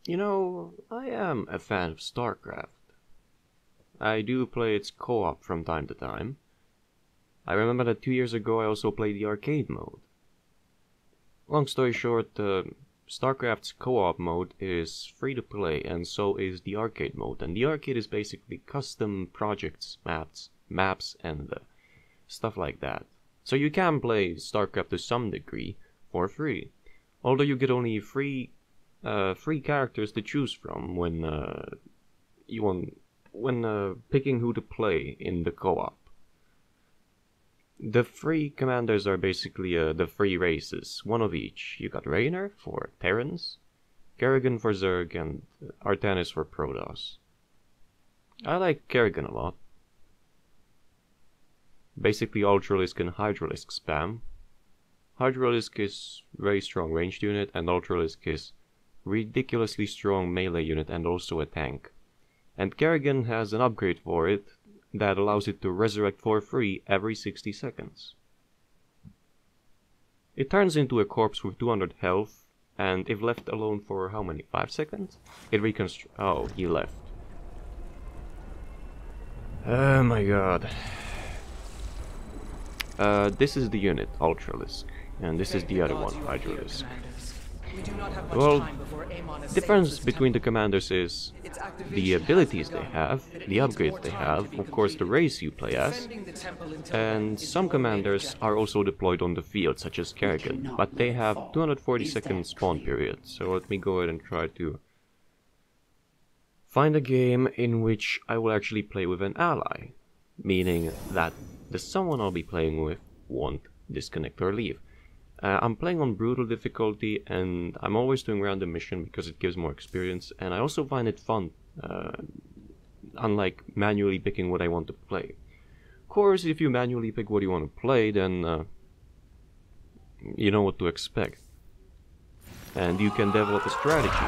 You know, I am a fan of StarCraft. I do play its co-op from time to time. I remember that 2 years ago I also played the arcade mode. Long story short, StarCraft's co-op mode is free to play, and so is the arcade mode. And the arcade is basically custom projects, maps, and stuff like that. So you can play StarCraft to some degree for free, although you get only free characters to choose from when picking who to play in the co-op. The free commanders are basically the free races, one of each. You got Raynor for Terrans, Kerrigan for Zerg, and Artanis for Protoss. I like Kerrigan a lot. Basically Ultralisk and Hydralisk spam. Hydralisk is very strong ranged unit, and Ultralisk is ridiculously strong melee unit and also a tank. And Kerrigan has an upgrade for it that allows it to resurrect for free every 60 seconds. It turns into a corpse with 200 health, and if left alone for how many? 5 seconds? It reconstructs. Oh, he left. Oh my god. This is the unit, Ultralisk, and this is the other one, Hydralisk. Well, difference between the commanders is the abilities they have, the upgrades they have, of course the race you play as, and some commanders are also deployed on the field, such as Kerrigan, but they have 240-second spawn period, so let me go ahead and try to find a game in which I will actually play with an ally, meaning that the someone I'll be playing with won't disconnect or leave. I'm playing on brutal difficulty, and I'm always doing random mission because it gives more experience, and I also find it fun, unlike manually picking what I want to play. Of course, if you manually pick what you want to play, then you know what to expect, and you can develop a strategy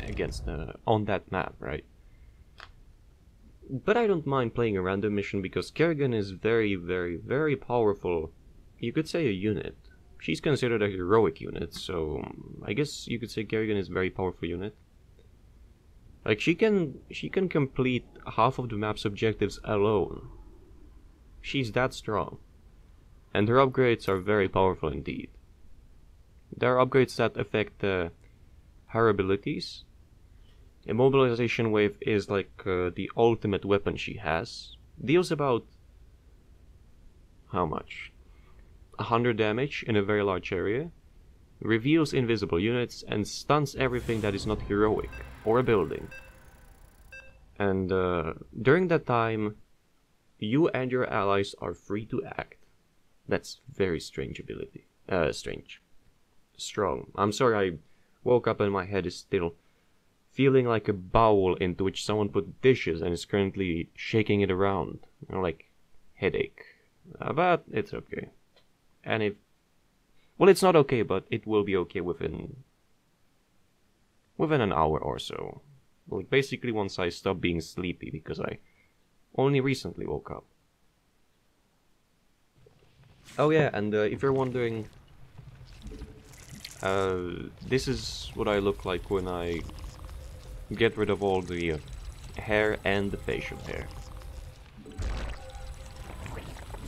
against on that map, right? But I don't mind playing a random mission because Kerrigan is very, very, very powerful. You could say a unit. She's considered a heroic unit, so I guess you could say Kerrigan is a very powerful unit. Like, she can complete half of the map's objectives alone. She's that strong. And her upgrades are very powerful indeed. There are upgrades that affect her abilities. Immobilization Wave is like the ultimate weapon she has. Deals about... how much? 100 damage in a very large area, reveals invisible units, and stuns everything that is not heroic or a building. And during that time, you and your allies are free to act. That's very strange ability. Strong. I'm sorry, I woke up and my head is still feeling like a bowl into which someone put dishes and is currently shaking it around. You know, like headache. But it's okay. And if... well, it's not okay, but it will be okay within an hour or so. Like, basically once I stop being sleepy, because I only recently woke up. Oh yeah, and if you're wondering... this is what I look like when I get rid of all the hair and the facial hair.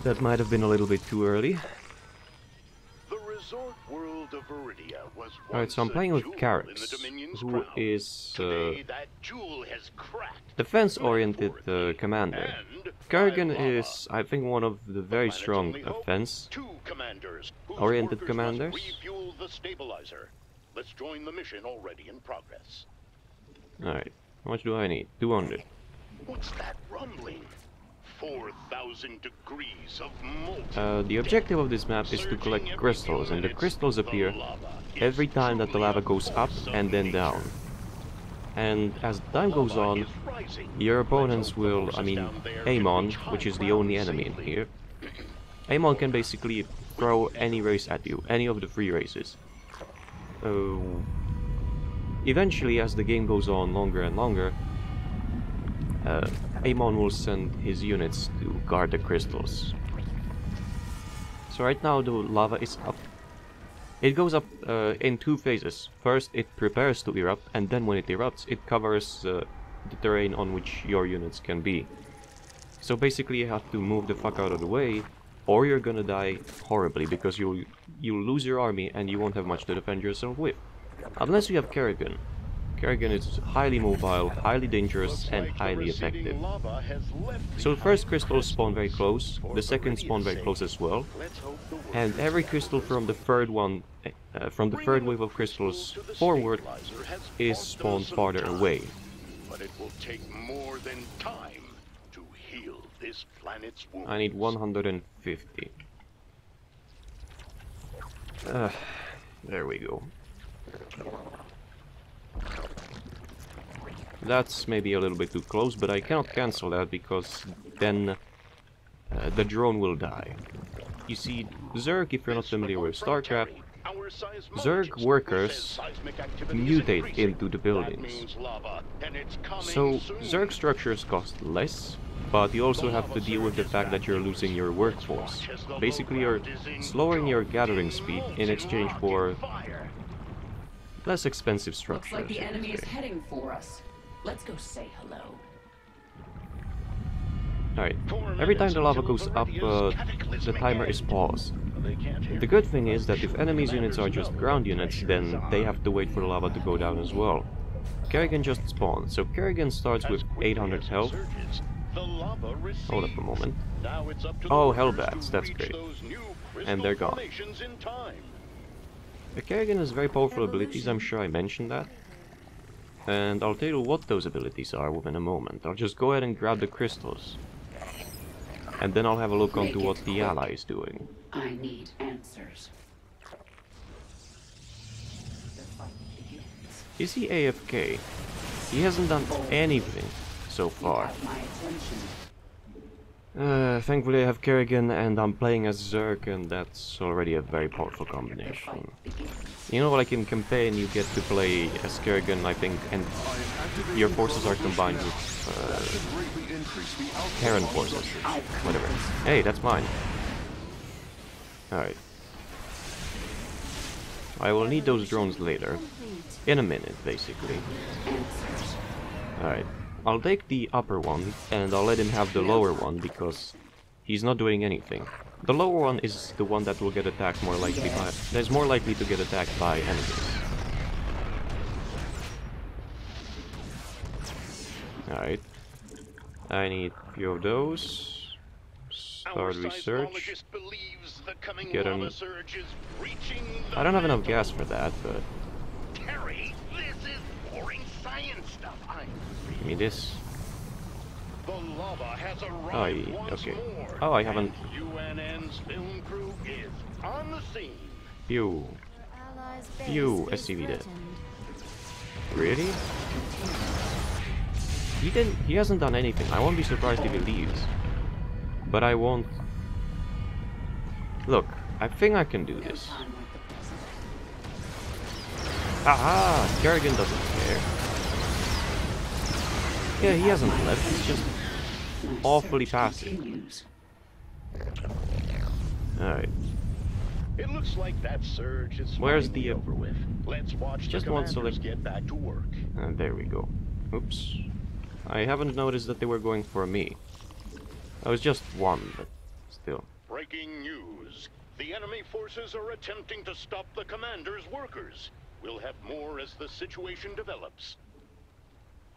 That might have been a little bit too early. Alright, so I'm playing with Carrax, who is defense-oriented commander. Kerrigan is, I think, one of the very strong offense-oriented commanders. Alright, how much do I need? 200. What's that rumbling? 4,000 degrees of molten. The objective of this map is to collect crystals, and the crystals appear every time that the lava goes up and then down. And as time goes on, your opponents will, Amon, which is the only enemy in here, Amon can basically throw any race at you, any of the free races. Eventually, as the game goes on longer and longer, Amon will send his units to guard the crystals. So right now the lava is up. It goes up in two phases. First, it prepares to erupt, and then when it erupts, it covers the terrain on which your units can be. So basically you have to move the fuck out of the way, or you're gonna die horribly, because you'll lose your army and you won't have much to defend yourself with. Unless you have Kerrigan. Kerrigan is highly mobile, highly dangerous, and highly effective. So the first crystals spawn very close, the second spawn very close as well, and every crystal from the third one, from the third wave of crystals forward, is spawned farther away. But it will take more than time to heal this planet's wounds. I need 150. There we go. That's maybe a little bit too close, but I cannot cancel that because then the drone will die. You see, Zerg, if you're not familiar with StarCraft, Zerg workers mutate into the buildings. So Zerg structures cost less, but you also have to deal with the fact that you're losing your workforce. Basically, you're slowing your gathering speed in exchange for less expensive structures. Looks like the enemy is heading for us. Let's go say hello. Alright, every time the lava goes up, the timer is paused. The good thing is that if enemies' units are just ground units, then they have to wait for the lava to go down as well. Kerrigan just spawned, so Kerrigan starts with 800 health. Hold up a moment. Oh, Hellbats, that's great. And they're gone. The Kerrigan has very powerful abilities, I'm sure I mentioned that. And I'll tell you what those abilities are within a moment. I'll just go ahead and grab the crystals. And then I'll have a look onto what the ally is doing. I need answers. Is he AFK? He hasn't done anything so far. Thankfully I have Kerrigan and I'm playing as Zerg, and that's already a very powerful combination. You know, like in campaign you get to play as Kerrigan, I think, and your forces are combined with Terran forces. Whatever. Hey, that's mine. Alright. I will need those drones later. In a minute, basically. Alright. I'll take the upper one, and I'll let him have the lower one, because he's not doing anything. The lower one is the one that will get attacked more likely by... that's more likely to get attacked by enemies. Alright. I need a few of those. Start research. Get him... I don't have enough gas for that, but... Give me this. Oh, okay. Oh, I haven't. Phew. Phew, SCV dead. Really? He hasn't done anything. I won't be surprised if he leaves. But I won't. Look, I think I can do this. Aha! Kerrigan doesn't care. Yeah, he hasn't left, he's just awfully passive. Alright. It looks like that surge is where's the over with. Let's watch just the one select. get back to work. And there we go. Oops. I haven't noticed that they were going for me. I was just one, but still. Breaking news. The enemy forces are attempting to stop the commander's workers. We'll have more as the situation develops.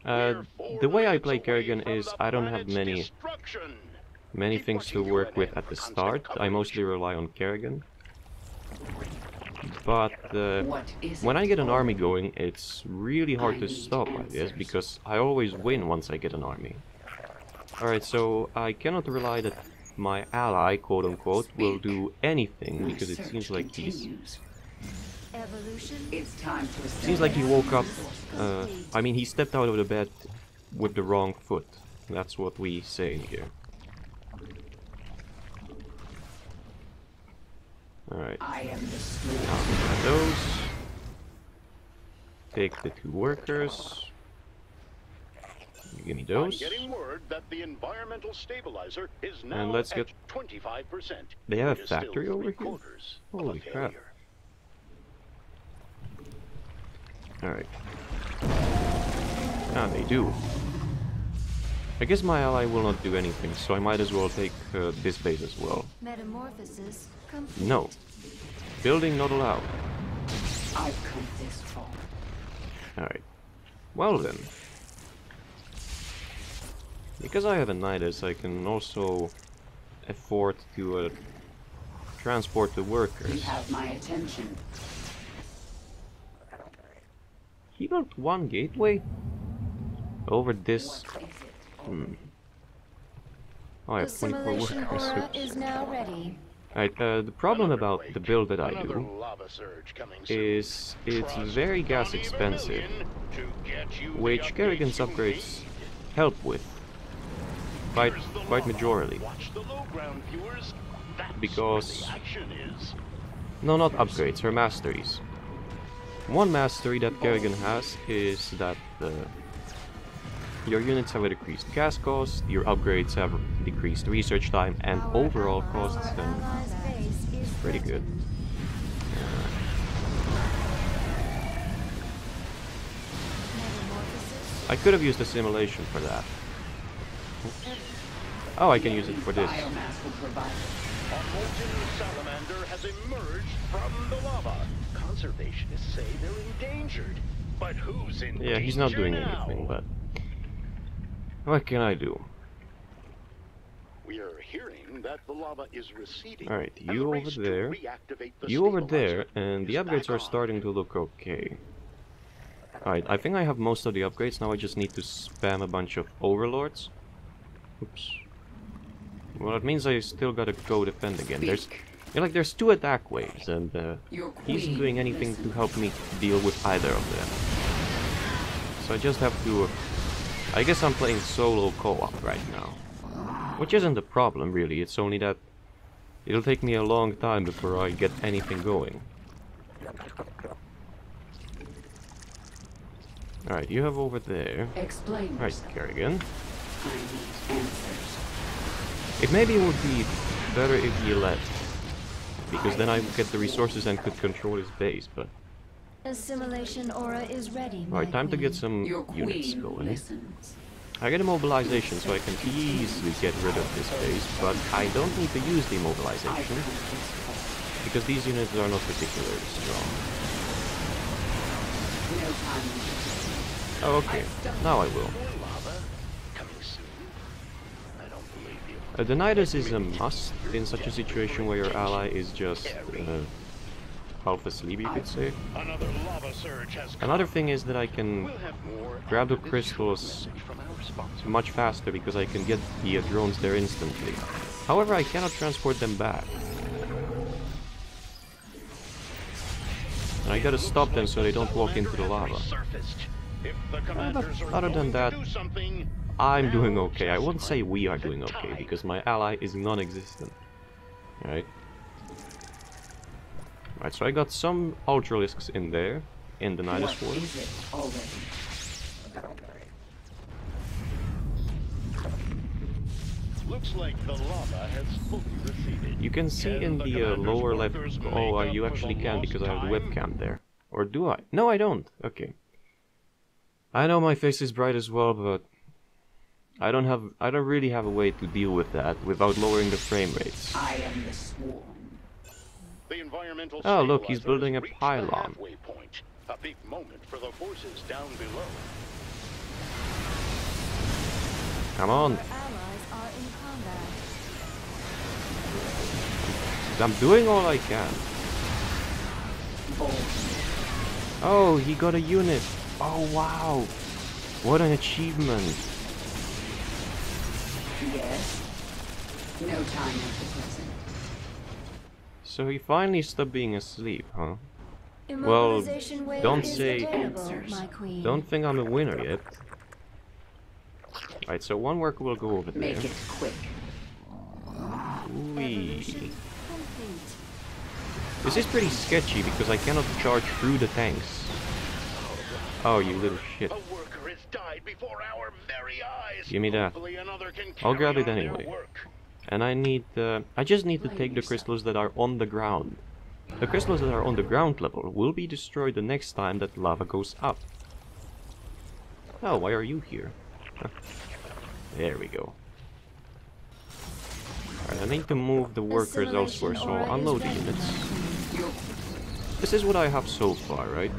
The way I play Kerrigan is I don't have many things to work with at the start. I mostly rely on Kerrigan. But when I get an army going, it's really hard to stop, I guess, because I always win once I get an army. Alright, so I cannot rely that my ally, quote-unquote, will do anything, because it seems like he's... Seems like he woke up... I mean, he stepped out of the bed with the wrong foot. That's what we say here. Alright. Now, those. Take the two workers. Give me those. And let's get... They have a factory over here? Holy crap. Alright. Ah, they do. I guess my ally will not do anything, so I might as well take this base as well. Metamorphosis complete. No. Building not allowed. I've come this far. Alright. Well then. Because I have a Nidus, I can also afford to transport the You workers. have my attention. He built one gateway? Over this... What is it? Oh, I The have 24 simulation workers. aura Oops. is now ready. Right, the problem about the build that I Another do lava surge coming soon. is it's Trust very gas Johnny expensive, Vermilion to get you the which Kerrigan's updates you upgrades need. help with quite Here's the majorly. lava. Watch the low ground, viewers. That's Because- where the action is. No, not upgrades, her masteries. One mastery that Kerrigan has is that your units have a decreased gas cost, your upgrades have decreased research time, and Our overall ally- costs, our and allies' base is pretty good. threatened. Metamorphosis I could have used a simulation for that. Oh, I can use it for this. Biomass will provide. A molten salamander has emerged from the lava. Conservationists say they're endangered. But who's in Yeah, he's not danger doing now? anything, but... What can I do? We are hearing that the lava is receding. Alright, and the you race over to there, reactivate the you over there, stabilizer and the is upgrades back are on. starting to look okay. Alright, I think I have most of the upgrades, now I just need to spam a bunch of overlords. Oops. Well, that means I still gotta go defend again. There's... Yeah, like, there's 2 attack waves, and Your he isn't queen doing anything to listens. help me deal with either of them. So I just have to... I guess I'm playing solo co-op right now. Which isn't a problem, really, it's only that it'll take me a long time before I get anything going. Alright, you have over there. Explain Right, yourself. Kerrigan. I need answers. It maybe would be better if he left. Because then I would get the resources and could control his base, but... Assimilation aura is ready. my Alright, time to get queen. some Your units queen going. listens. I get immobilization, so I can easily get rid of this base, but I don't need to use the I've immobilization, come this far. because these units are not particularly strong. No time. Oh, okay. Now I will. More lava coming soon. I don't believe you. The Nidus is a must in such a situation where your ally is just half asleep, you could say. Another lava surge has come. Another thing is that I can We'll have more grab the after this crystals short message from our sponsor. much faster because I can get the drones there instantly. However, I cannot transport them back. And I gotta stop them so they don't walk into the lava. Other than that, I'm doing okay. I wouldn't say we are doing okay, because my ally is non-existent. Right? Right, so I got some Ultralisks in there, in the Nidus What War. is it already? Looks like the lava has fully receded. You can see Can in the the commander's lower left... workers Oh, make you up for actually the can, lost because I have the time? webcam there. Or do I? No, I don't. Okay. I know my face is bright as well, but... I don't really have a way to deal with that without lowering the frame rates. I am the swarm. The environmental Oh, look, he's stabilizer building has a reached the pylon. halfway point. A big moment for the forces down below. Come on. Our allies are in combat. I'm doing all I can. Oh, he got a unit. Oh, wow. What an achievement. Yes. No time at the present. So he finally stopped being asleep, huh? Well, Immobilization wave don't is say- available, Answers. my queen. Don't think I'm a winner yet. Right, so one worker will go over there. Make it quick. Whee. Evolution complete. This is pretty sketchy because I cannot charge through the tanks. Oh, you little shit. A worker has died before our very eyes. Give me that. Hopefully another can I'll carry grab it on their anyway. work. And I need, I just need to take the crystals that are on the ground. The crystals that are on the ground level will be destroyed the next time that lava goes up. Oh, why are you here? Huh. There we go. Alright, I need to move the workers elsewhere, so I'll unload the units. This is what I have so far, right?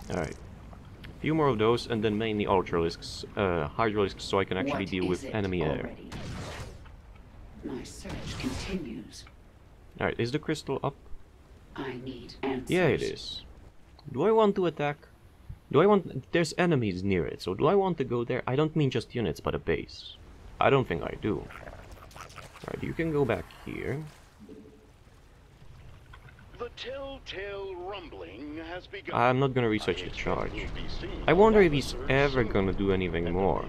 Alright. A few more of those, and then mainly ultralisks, hydralisks, so I can actually deal with enemy air. My search continues. Alright, is the crystal up? I need answers. Yeah, it is. Do I want to attack? Do I want... There's enemies near it, so do I want to go there? I don't mean just units, but a base. I don't think I do. Alright, you can go back here. The telltale rumbling has begun. I'm not gonna research the charge. I wonder if he's ever gonna do anything more.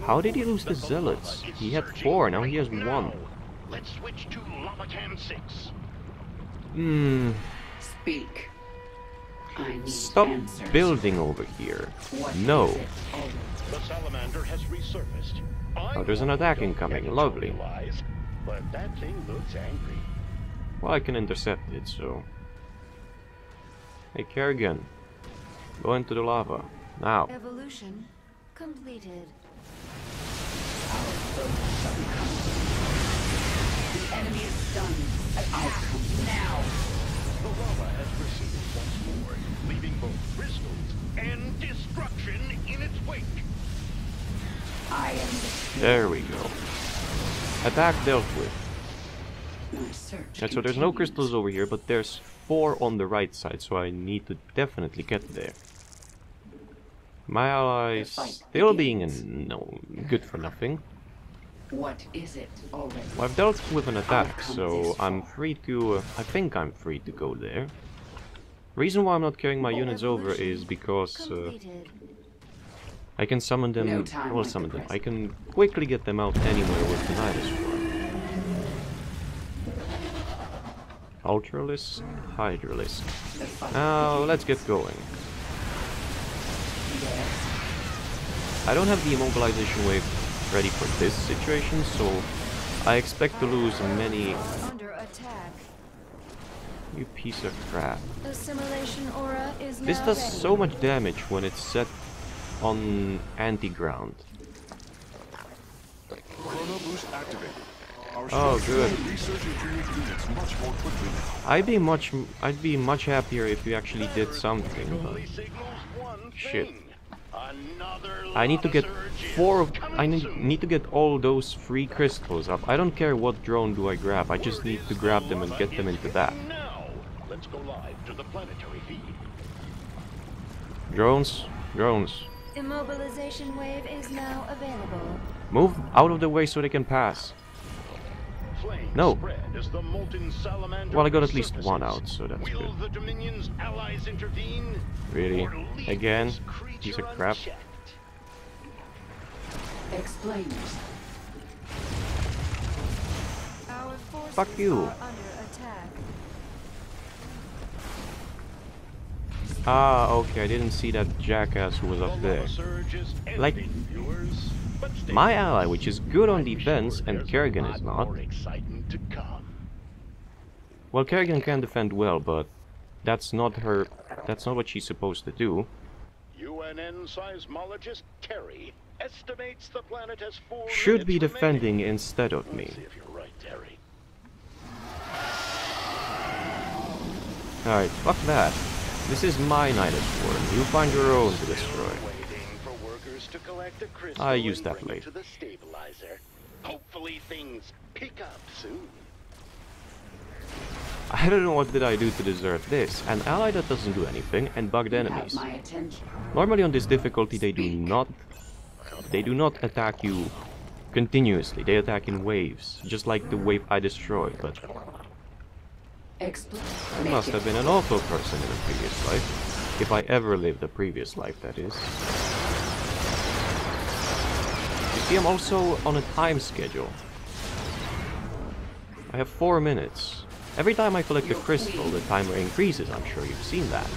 How did he lose the zealots? He had 4, now he has 1. Let's switch to Lava Can 6. Speak. I need Stop answers. building over here. What No. is it? Oh, The salamander has resurfaced. Oh, there's an attack incoming. Lovely. Wise, but that thing looks angry. Well, I can intercept it, so... Hey, Kerrigan. Go into the lava. Now. Evolution completed. the enemy is stunned. Attack now. The lava has receded once more, leaving both crystals and destruction in its wake. I am the There we go. Attack dealt with. my search. And so there's no continues. crystals over here, but there's 4 on the right side, so I need to definitely get there. My allies still being good for nothing. What is it already? Well, I've dealt with an attack, so I'm free to... I think I'm free to go there. Reason why I'm not carrying my units over is because Completed. I can summon them... No time well, like summon the them. I can quickly get them out anywhere with the Nidus War. Ultralisk, Hydralisk. The fight Now, let's get going. I don't have the immobilization wave ready for this situation, so I expect to lose many... Under attack. You piece of crap. Assimilation aura is This now does ready. so much damage when it's set on anti-ground. Chrono boost activated. Our Oh, good. research and training units much more quickly now. I'd be much happier if you actually did something, but Only signals one shit. thing. Another I need to get lava surge is 4 of... coming I soon. need to get all those free crystals up. I don't care what drone do I grab, I just need to grab them and get them into that. Now, let's go live to the planetary feed. Drones, drones. Immobilization wave is now available. Move out of the way so they can pass. Flames No. spread as the molten salamander Well, I got at least resurfaces. 1 out, so that's Will good. the Dominion's allies intervene? Really? Or leave Again? this creature Piece of crap. unchecked? Explain yourself. Our forces Fuck you. are under attack. Ah, okay, I didn't see that jackass who was The up there. lava surge is Like, ending, viewers, but stay my tuned. ally, which is good on I'm defense, sure and there's a Kerrigan lot is not. more exciting to come. Well, Kerrigan can defend well, but that's not what she's supposed to do. UNN seismologist Terry estimates the planet has 4 Should be minutes defending remaining. instead of Let's me. see if you're right, Terry. Alright, fuck that. This is my Nidus War. You find your own to destroy. Waiting for workers to collect the crystal I use and that bring it later. to the stabilizer. Hopefully things pick up soon. I don't know what did I do to deserve this. An ally that doesn't do anything and bugged You have enemies. my attention. Normally on this difficulty they do not attack you continuously. They attack in waves, just like the wave I destroyed, but Explain. I must have been an awful person in a previous life. If I ever lived a previous life, that is. You see, I'm also on a time schedule. I have 4 minutes. Every time I collect a crystal, the timer increases. I'm sure you've seen that.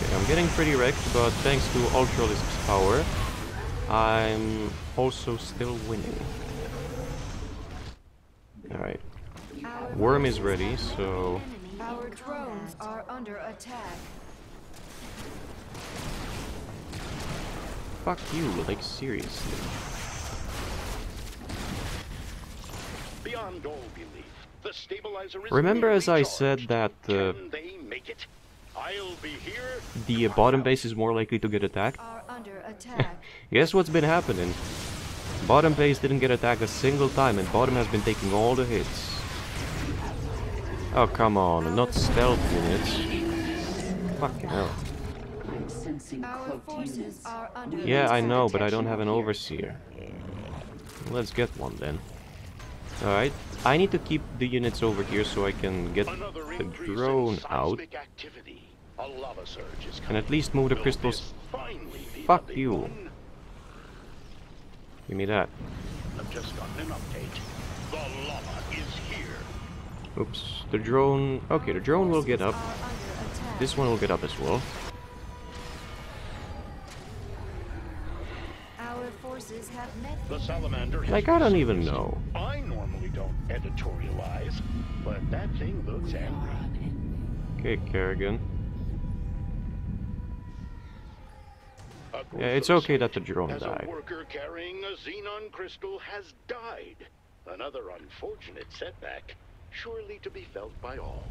Okay, I'm getting pretty wrecked, but thanks to Ultralisk's power, I'm also still winning. Alright. Worm is ready, so... Our drones are under attack. Fuck you, like seriously. Beyond all belief, the stabilizer is Remember as I nearly said charged. that Can they make it? I'll be here. the bottom base is more likely to get attacked? Are under attack. Guess what's been happening? Bottom base didn't get attacked a single time and bottom has been taking all the hits. Oh come on, not stealth units. Fucking hell. I'm sensing Our cloaked forces units. are under Yeah, I attack. know, but I don't have an overseer. Let's get one then. Alright, I need to keep the units over here so I can get Another the increase in drone out. seismic activity. A lava surge is And coming. at least move the Will crystals. this finally be Fuck the big you. one? Give me that. I've just gotten an update. The lava is here. Oops. The drone... Okay, the drone will get up. Are under attack. This one will get up as well. Our forces have met The salamander has Like, I don't even resurfaced. know. I normally don't editorialize, but that thing looks angry. Okay, Kerrigan. A Yeah, it's gruesome okay that the sight drone as died. A worker carrying a xenon crystal has died. Another unfortunate setback, surely to be felt by all.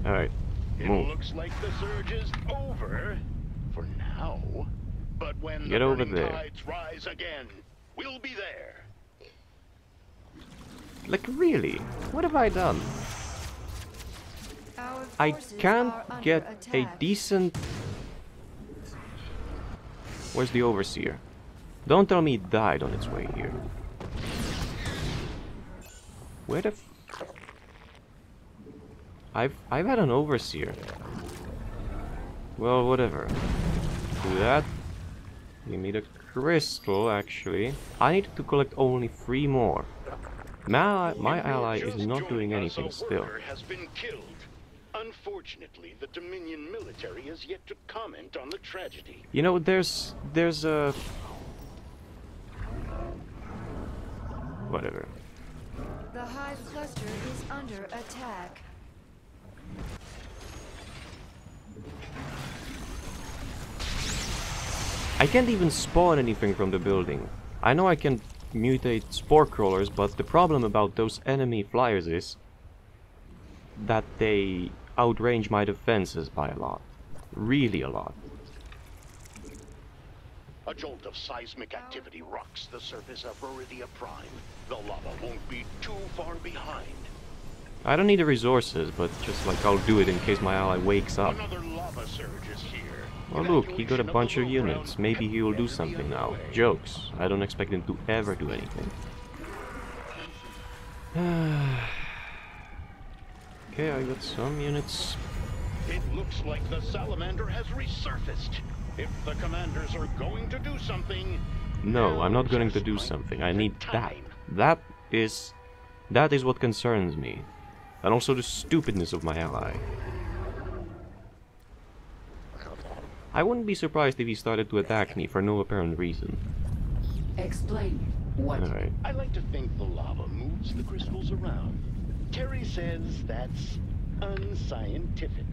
Alright, It move. looks like the surge is over for now. But when Get the over burning there. tides rise again, we'll be there. Like, really? What have I done? Our I forces can't are under get a attack. decent... Where's the overseer? Don't tell me it died on its way here. Where the f... I've had an overseer. Well, whatever. Do that. Give me the crystal, actually. I need to collect only 3 more. My ally is Just not doing joining us, anything a still. worker has been killed. Unfortunately, the Dominion military has yet to comment on the tragedy. You know, there's a... Whatever. The hive cluster is under attack. I can't even spawn anything from the building. I know I can mutate spore crawlers, but the problem about those enemy flyers is that they outrange my defenses by a lot. Really a lot. A jolt of seismic activity rocks the surface of Viridia Prime. The lava won't be too far behind. I don't need the resources, but just like I'll do it in case my ally wakes up. Another lava surge is here. Well look, he got a Evacuation bunch the of low units. ground Maybe can he will do never be something now. underway. Jokes. I don't expect him to ever do anything. Okay, I got some units. It looks like the salamander has resurfaced. If the commanders are going to do something... No, I'm not now going to just do might something. be I the need that. time. That is what concerns me. And also the stupidness of my ally. I wouldn't be surprised if he started to attack me for no apparent reason. Explain what. Alright. I like to think the lava moves the crystals around. Terry says that's unscientific.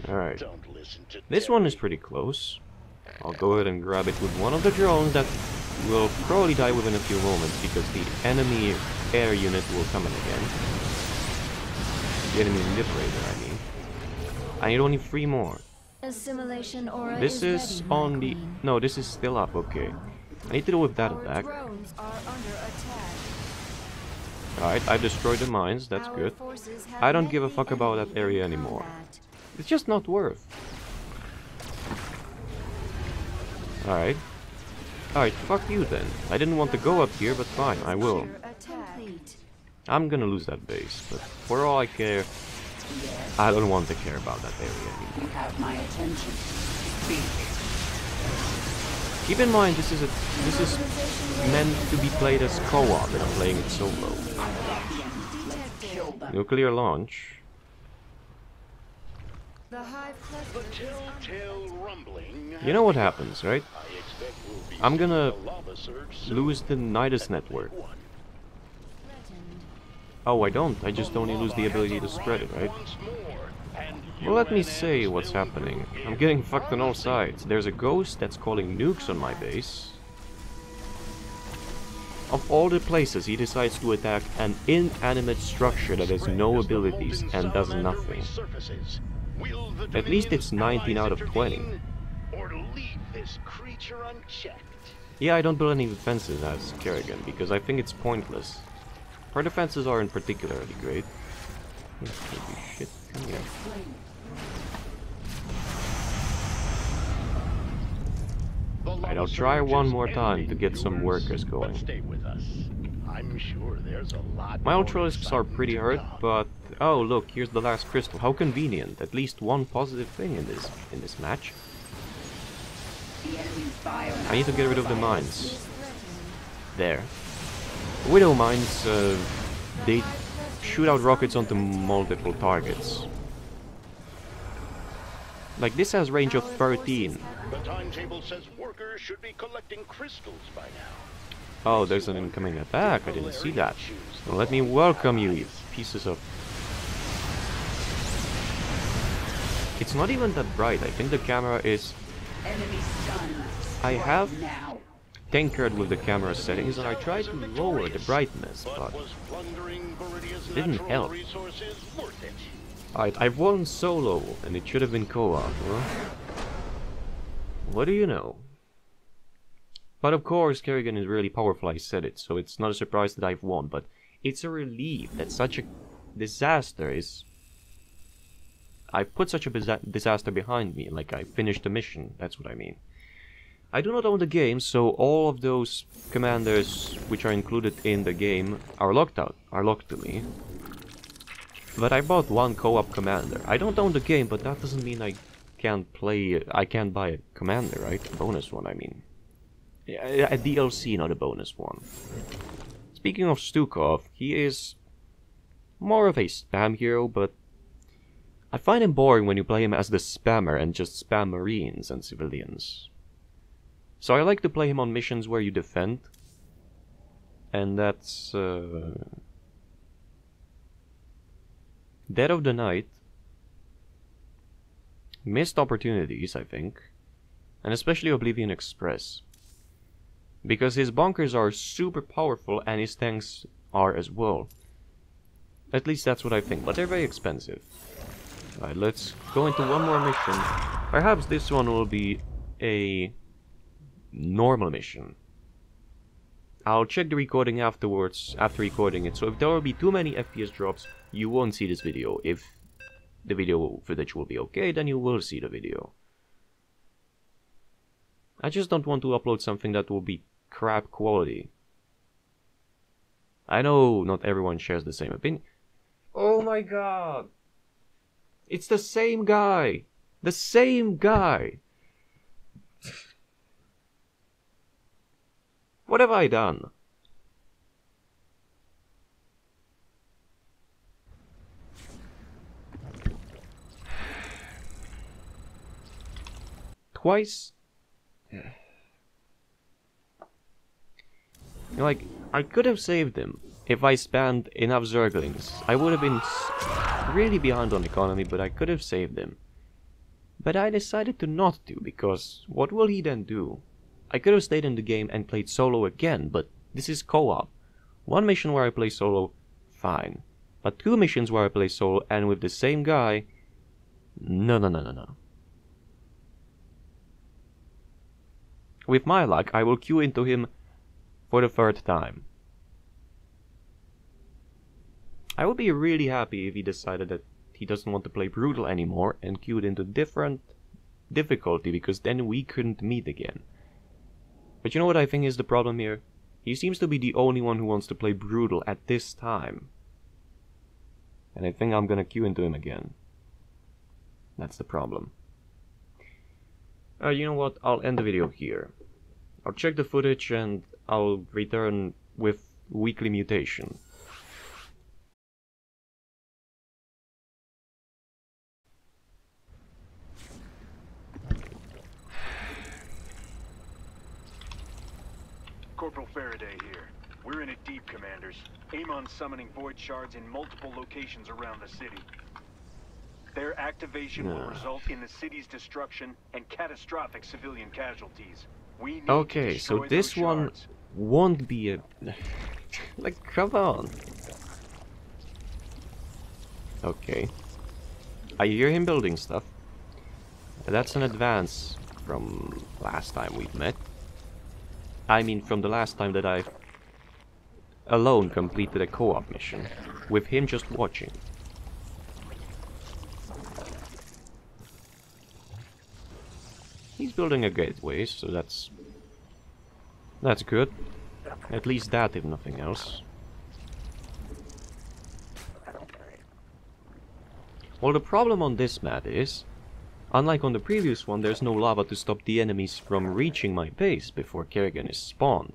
Alright. Don't listen to This Terry. one is pretty close. I'll go ahead and grab it with one of the drones that will probably die within a few moments because the enemy air unit will come in again. The enemy liberator, I mean. I need only 3 more. Assimilation aura This is ready, my on the... queen. No, this is still up, okay. I need to deal with that Our attack. drones are under attack. Alright, I've destroyed the mines, that's Our good. forces have I don't met give a the fuck about enemy that area in anymore. combat. It's just not worth. Alright. Alright, fuck you then. I didn't want to go up here, but fine, I will. Under attack. Complete. I'm gonna lose that base, but for all I care, I don't want to care about that area anymore. You have my attention. Speak. Keep in mind, this is meant to be played as co-op, and I'm playing it solo. Let's kill them. Nuclear launch. The Hive The cluster is under telltale rumbling. You know what happens, right? I expect we'll be I'm gonna seeing a lava surge soon. lose the Nidus And a network. big one. threatened. Oh, I don't. I just only lose the ability to spread it, right? Well, let me say what's happening. I'm getting fucked on all sides. There's a ghost that's calling nukes on my base. Of all the places, he decides to attack an inanimate structure that has no abilities and does nothing. At least it's 19 out of 20. Or leave this creature unchecked. Yeah, I don't build any defenses as Kerrigan, because I think it's pointless. Her defenses aren't particularly great. Holy shit, come here. Alright, I'll try one more time to get some workers going. Stay with us. I'm sure there's a lot My more ultralisks are pretty hurt, excitement to but oh look, here's the last crystal. How convenient. At least one positive thing in this match. I need to get rid of the mines. There. Widow mines, they shoot out rockets onto multiple targets. Like this has range of 13. come. The timetable says workers should be collecting crystals by now. Oh, there's an incoming attack. I didn't see that. Well, let me welcome you, you pieces of... It's not even that bright. I think the camera is... I have tinkered with the camera settings and I tried to lower the brightness, but it didn't help. Alright, I've won solo, and it should have been co-op, huh? What do you know? But of course, Kerrigan is really powerful, I said it, so it's not a surprise that I've won, but it's a relief that such a disaster is... I've put such a disaster behind me, like I finished the mission, that's what I mean. I do not own the game, so all of those commanders which are included in the game are locked to me. But I bought one co-op commander. I don't own the game, but that doesn't mean I can't buy a commander, right? A bonus one, I mean. A DLC, not a bonus one. Speaking of Stukov, he is more of a spam hero, but I find him boring when you play him as the spammer and just spam marines and civilians. So I like to play him on missions where you defend. And that's... Dead of the Night. Missed opportunities, I think. And especially Oblivion Express. Because his bunkers are super powerful and his tanks are as well. At least that's what I think, but they're very expensive. Alright, let's go into one more mission. Perhaps this one will be a normal mission. I'll check the recording afterwards, after recording it, so if there will be too many FPS drops, you won't see this video. If the video footage will be okay, then you will see the video. I just don't want to upload something that will be crap quality. I know not everyone shares the same opinion. Oh my god! It's the same guy! The same guy! What have I done? Twice? Like, I could have saved him if I spammed enough Zerglings. I would have been really behind on economy, but I could have saved him. But I decided to not do, because what will he then do? I could have stayed in the game and played solo again, but this is co-op. One mission where I play solo, fine. But two missions where I play solo and with the same guy, no. With my luck, I will queue into him for the third time. I would be really happy if he decided that he doesn't want to play Brutal anymore and queued into different difficulty, because then we couldn't meet again. But you know what I think is the problem here? He seems to be the only one who wants to play Brutal at this time. And I think I'm gonna queue into him again. That's the problem. You know what? I'll end the video here. I'll check the footage and I'll return with weekly mutation. Corporal Faraday here. We're in it deep, Commanders. Aim on summoning void shards in multiple locations around the city. Their activation will result in the city's destruction and catastrophic civilian casualties. We need to Okay, so destroy this those one shards. won't be a... like, come on. Okay. I hear him building stuff. That's an advance from last time we've met. I mean, from the last time that I alone completed a co-op mission, with him just watching. He's building a gateway, so that's good. At least that, if nothing else. Well, the problem on this map is, unlike on the previous one, there's no lava to stop the enemies from reaching my base before Kerrigan is spawned.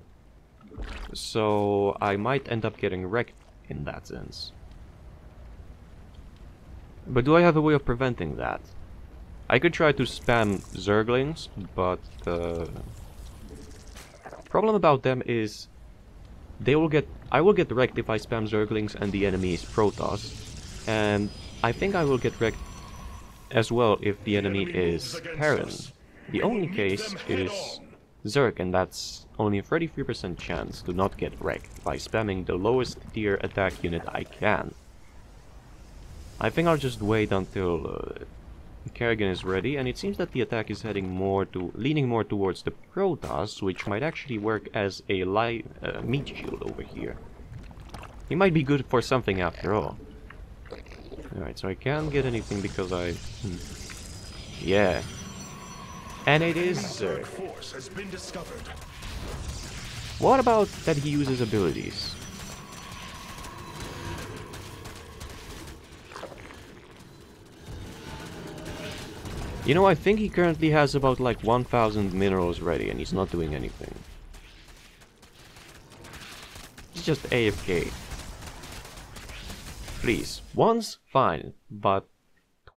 So I might end up getting wrecked in that sense. But do I have a way of preventing that? I could try to spam Zerglings, but problem about them is I will get wrecked if I spam Zerglings and the enemy is Protoss, and I think I will get wrecked as well if the enemy is Terran. The only case is Zerg, and that's only a 33% chance to not get wrecked by spamming the lowest tier attack unit I can. I think I'll just wait until Kerrigan is ready, and it seems that the attack is leaning more towards the Protoss, which might actually work as a meat shield over here. He might be good for something after all. Alright, so I can't get anything because yeah. And it is Zerg. Force has been discovered. What about that he uses abilities? You know, I think he currently has about like 1,000 minerals ready and he's not doing anything. He's just AFK. Please, once, fine, but